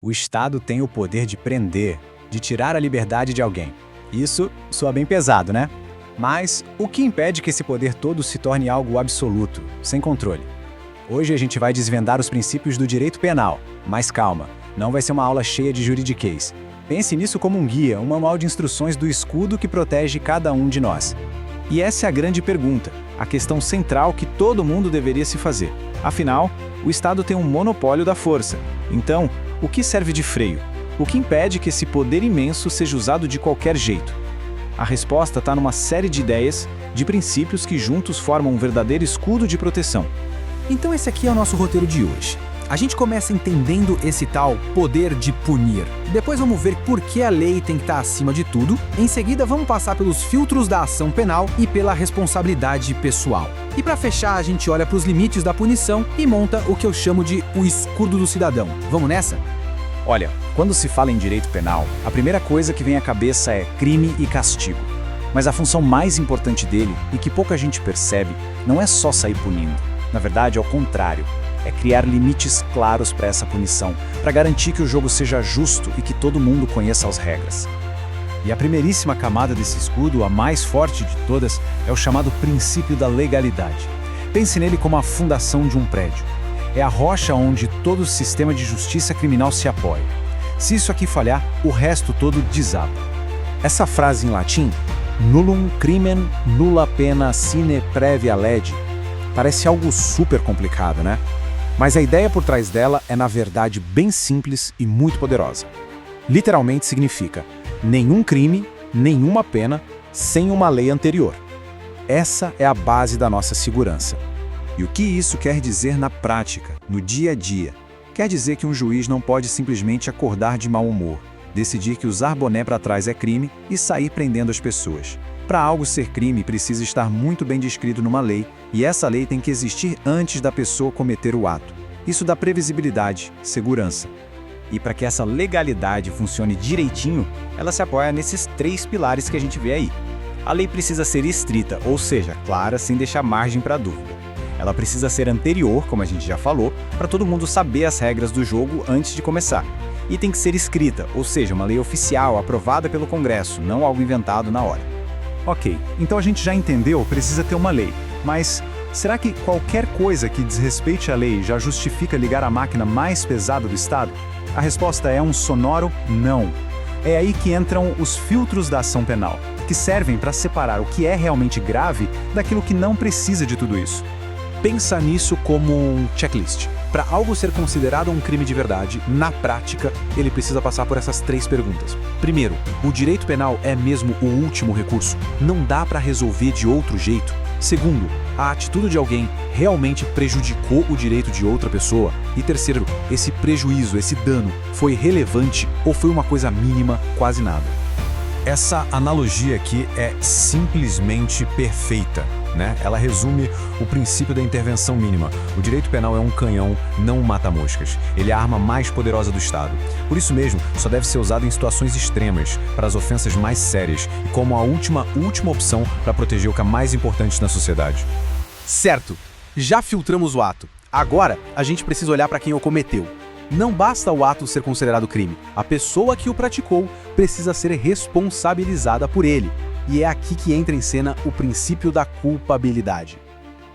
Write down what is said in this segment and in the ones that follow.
O Estado tem o poder de prender, de tirar a liberdade de alguém. Isso soa bem pesado, né? Mas o que impede que esse poder todo se torne algo absoluto, sem controle? Hoje a gente vai desvendar os princípios do direito penal. Mas calma, não vai ser uma aula cheia de juridiquês. Pense nisso como um guia, um manual de instruções do escudo que protege cada um de nós. E essa é a grande pergunta, a questão central que todo mundo deveria se fazer. Afinal, o Estado tem um monopólio da força. Então, o que serve de freio? O que impede que esse poder imenso seja usado de qualquer jeito? A resposta está numa série de ideias, de princípios que juntos formam um verdadeiro escudo de proteção. Então esse aqui é o nosso roteiro de hoje. A gente começa entendendo esse tal poder de punir. Depois vamos ver por que a lei tem que estar acima de tudo. Em seguida vamos passar pelos filtros da ação penal e pela responsabilidade pessoal. E para fechar a gente olha para os limites da punição e monta o que eu chamo de o escudo do cidadão. Vamos nessa? Olha, quando se fala em direito penal, a primeira coisa que vem à cabeça é crime e castigo. Mas a função mais importante dele, e que pouca gente percebe, não é só sair punindo. Na verdade, é o contrário. É criar limites claros para essa punição, para garantir que o jogo seja justo e que todo mundo conheça as regras. E a primeiríssima camada desse escudo, a mais forte de todas, é o chamado princípio da legalidade. Pense nele como a fundação de um prédio. É a rocha onde todo o sistema de justiça criminal se apoia. Se isso aqui falhar, o resto todo desaba. Essa frase em latim, nullum crimen nulla pena sine previa lege, parece algo super complicado, né? Mas a ideia por trás dela é, na verdade, bem simples e muito poderosa. Literalmente significa nenhum crime, nenhuma pena, sem uma lei anterior. Essa é a base da nossa segurança. E o que isso quer dizer na prática, no dia a dia? Quer dizer que um juiz não pode simplesmente acordar de mau humor, decidir que usar boné para trás é crime e sair prendendo as pessoas. Para algo ser crime, precisa estar muito bem descrito numa lei, e essa lei tem que existir antes da pessoa cometer o ato. Isso dá previsibilidade, segurança. E para que essa legalidade funcione direitinho, ela se apoia nesses 3 pilares que a gente vê aí. A lei precisa ser estrita, ou seja, clara, sem deixar margem para dúvida. Ela precisa ser anterior, como a gente já falou, para todo mundo saber as regras do jogo antes de começar. E tem que ser escrita, ou seja, uma lei oficial, aprovada pelo Congresso, não algo inventado na hora. Ok, então a gente já entendeu, precisa ter uma lei. Mas será que qualquer coisa que desrespeite a lei já justifica ligar a máquina mais pesada do Estado? A resposta é um sonoro não. É aí que entram os filtros da ação penal, que servem para separar o que é realmente grave daquilo que não precisa de tudo isso. Pensa nisso como um checklist. Para algo ser considerado um crime de verdade, na prática, ele precisa passar por essas 3 perguntas. Primeiro, o direito penal é mesmo o último recurso? Não dá para resolver de outro jeito? Segundo, a atitude de alguém realmente prejudicou o direito de outra pessoa? E terceiro, esse prejuízo, esse dano, foi relevante ou foi uma coisa mínima, quase nada? Essa analogia aqui é simplesmente perfeita, né? Ela resume o princípio da intervenção mínima. O direito penal é um canhão, não um mata-moscas. Ele é a arma mais poderosa do Estado. Por isso mesmo, só deve ser usado em situações extremas, para as ofensas mais sérias e como a última opção para proteger o que é mais importante na sociedade. Certo, já filtramos o ato. Agora, a gente precisa olhar para quem o cometeu. Não basta o ato ser considerado crime. A pessoa que o praticou precisa ser responsabilizada por ele. E é aqui que entra em cena o princípio da culpabilidade.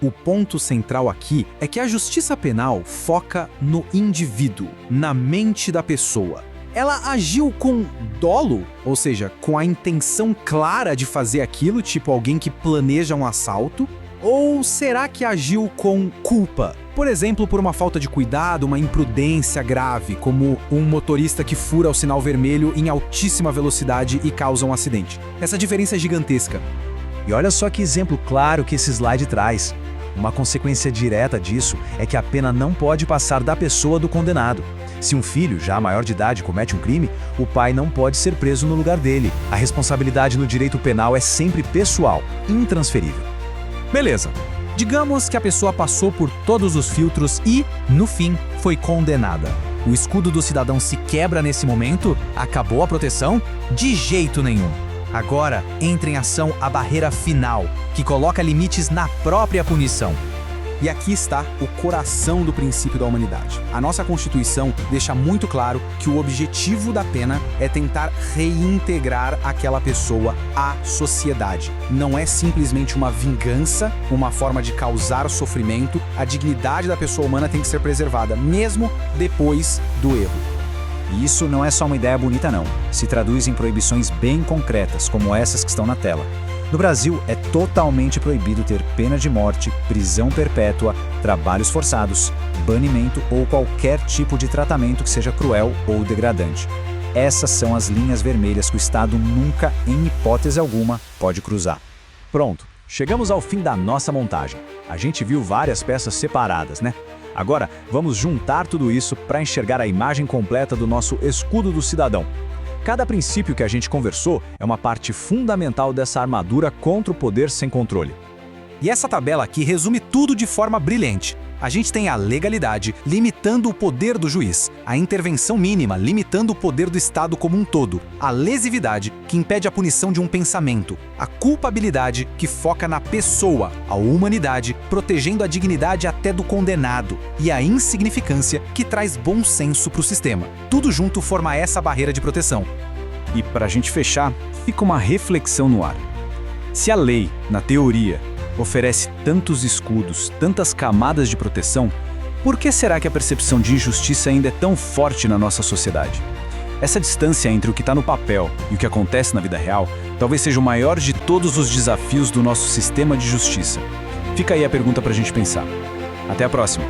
O ponto central aqui é que a justiça penal foca no indivíduo, na mente da pessoa. Ela agiu com dolo, ou seja, com a intenção clara de fazer aquilo, tipo alguém que planeja um assalto? Ou será que agiu com culpa? Por exemplo, por uma falta de cuidado, uma imprudência grave, como um motorista que fura o sinal vermelho em altíssima velocidade e causa um acidente. Essa diferença é gigantesca. E olha só que exemplo claro que esse slide traz. Uma consequência direta disso é que a pena não pode passar da pessoa do condenado. Se um filho, já maior de idade, comete um crime, o pai não pode ser preso no lugar dele. A responsabilidade no direito penal é sempre pessoal, intransferível. Beleza. Digamos que a pessoa passou por todos os filtros e, no fim, foi condenada. O escudo do cidadão se quebra nesse momento? Acabou a proteção? De jeito nenhum. Agora entra em ação a barreira final, que coloca limites na própria punição. E aqui está o coração do princípio da humanidade. A nossa Constituição deixa muito claro que o objetivo da pena é tentar reintegrar aquela pessoa à sociedade. Não é simplesmente uma vingança, uma forma de causar sofrimento. A dignidade da pessoa humana tem que ser preservada, mesmo depois do erro. E isso não é só uma ideia bonita não, se traduz em proibições bem concretas, como essas que estão na tela. No Brasil, é totalmente proibido ter pena de morte, prisão perpétua, trabalhos forçados, banimento ou qualquer tipo de tratamento que seja cruel ou degradante. Essas são as linhas vermelhas que o Estado nunca, em hipótese alguma, pode cruzar. Pronto, chegamos ao fim da nossa montagem. A gente viu várias peças separadas, né? Agora, vamos juntar tudo isso para enxergar a imagem completa do nosso escudo do cidadão. Cada princípio que a gente conversou é uma parte fundamental dessa armadura contra o poder sem controle. E essa tabela aqui resume tudo de forma brilhante. A gente tem a legalidade, limitando o poder do juiz, a intervenção mínima, limitando o poder do Estado como um todo, a lesividade, que impede a punição de um pensamento, a culpabilidade, que foca na pessoa, a humanidade, protegendo a dignidade até do condenado, e a insignificância, que traz bom senso para o sistema. Tudo junto forma essa barreira de proteção. E para a gente fechar, fica uma reflexão no ar. Se a lei, na teoria, oferece tantos escudos, tantas camadas de proteção, por que será que a percepção de injustiça ainda é tão forte na nossa sociedade? Essa distância entre o que está no papel e o que acontece na vida real talvez seja o maior de todos os desafios do nosso sistema de justiça. Fica aí a pergunta para a gente pensar. Até a próxima!